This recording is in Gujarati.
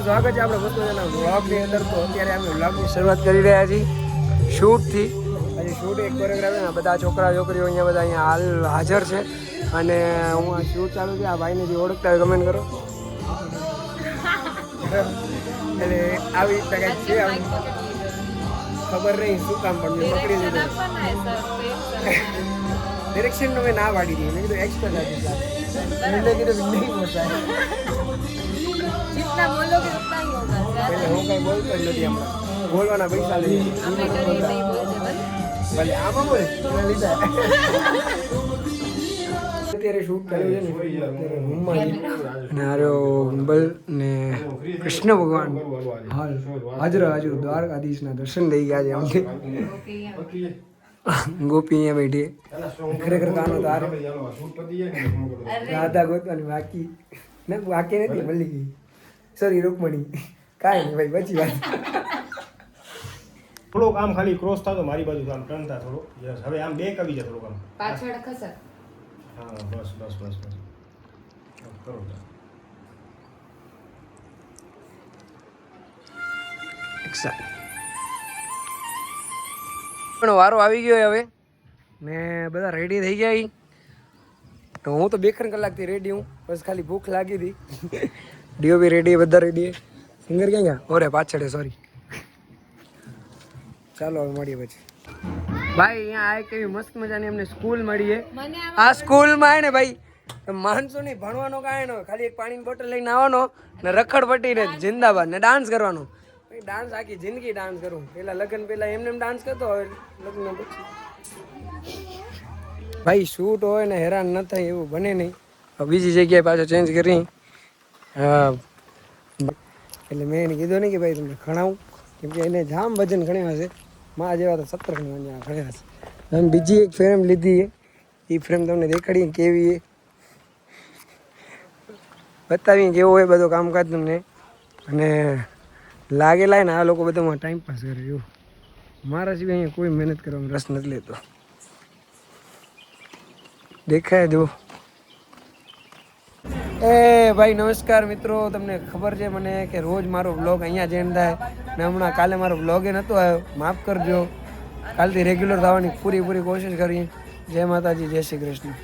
સ્વાગત છે આપણે વસ્તુના વ્લોગની અંદર. તો અત્યારે અમે વ્લોગની શરૂઆત કરી રહ્યા છીએ શૂટથી. હજી શૂટ એક કોરિયોગ્રાફી બધા છોકરા છોકરીઓ અહીંયા બધા અહીંયા હાલ હાજર છે અને હું આ શૂટ ચાલુ છે. આ ભાઈને જે ઓળખતા હોય કમેન્ટ કરો. એટલે આવી રીતે કંઈક છે, ખબર નહીં શું કામ પણ મેં પકડી લીધું. ડિરેક્શન મેં ના પાડી દીધી. મેં કીધું એક્સપર્ટ હતી એટલે કીધું નહીં પોસાય. હું કઈ બોલતો જ નથી. હમણાં બોલવાના પૈસા લઈ ભલે આમાં બોલ લીધા. અત્યારે શૂટ કર્યું છે ને રૂમમાં અને આર્યો બલ ને કૃષ્ણ ભગવાન હાલ હાજર દ્વારકાધીશના દર્શન થઈ ગયા છે અમને. ગોપી અહીંયા બેઠી ખરેખર કાનો તો આરે રાધા ગોતવાની બાકી ના બાકી નથી મળી ગઈ. સોરી રૂકમણી કાંઈ નહીં ભાઈ બચી વાત. થોડોક આમ ખાલી ક્રોસ થતો મારી બાજુ આમ ટર્ન થાય થોડો. હવે આમ બેક આવી જાય થોડુંક આમ પાછળ ખસર. હા બસ બસ બસ બસ કરો. પણ વારો આવી ગયો હવે ને બધા રેડી થઈ ગયા. તો હું તો 2 કલાકથી રેડી હું. બસ ખાલી ભૂખ લાગી હતી. ડીઓ બી રેડી, બધા રેડી. સિંગર ક્યાં ગયા? ઓરે પાછળ સોરી. ચાલો હવે મળીએ પછી. ભાઈ અહીંયા આ કેવી મસ્ત મજાની અમને સ્કૂલ મળી છે. આ સ્કૂલમાં ને ભાઈ માણસો નહીં ભણવાનો કાંઈ ન, ખાલી એક પાણીની બોટલ લઈને આવવાનો ને રખડપટ્ટી ને જિંદાબાદ ને ડાન્સ કરવાનો. ડાન્સ આખી જિંદગી ડાન્સ કરું. પેલા લગ્ન પહેલા એમને ડાન્સ કરતો, હવે લગ્ન પછી ભાઈ શૂટ હોય ને હેરાન ન થાય એવું બને નહીં. બીજી જગ્યાએ પાછો ચેન્જ કરી. હા એટલે મેં એને કીધું નહીં કે ભાઈ તમને ખણાવું, કેમ કે એને જામ વજન ગણ્યા હશે. માં જેવા તો 17 ગણ્યા હશે. તમે બીજી એક ફ્રેમ લીધી છે, એ ફ્રેમ તમને દેખાડીએ કેવી છે, બતાવીએ કેવો હોય બધો કામકાજ તમને. અને લાગેલા ને આ લોકો બધામાં ટાઈમ પાસ કરે. એવું મારા સિવાય અહીંયા કોઈ મહેનત કરવામાં રસ નથી લેતો. દેખાય દો. એ ભાઈ નમસ્કાર મિત્રો. તમને ખબર છે મને કે રોજ મારો વ્લોગ અહીંયા જ એન્ડ થાય ને હમણાં કાલે મારો વ્લોગ એ નહોતો આવ્યો, માફ કરજો. કાલથી રેગ્યુલર થવાની પૂરી કોશિશ કરીએ. જય માતાજી, જય શ્રી કૃષ્ણ.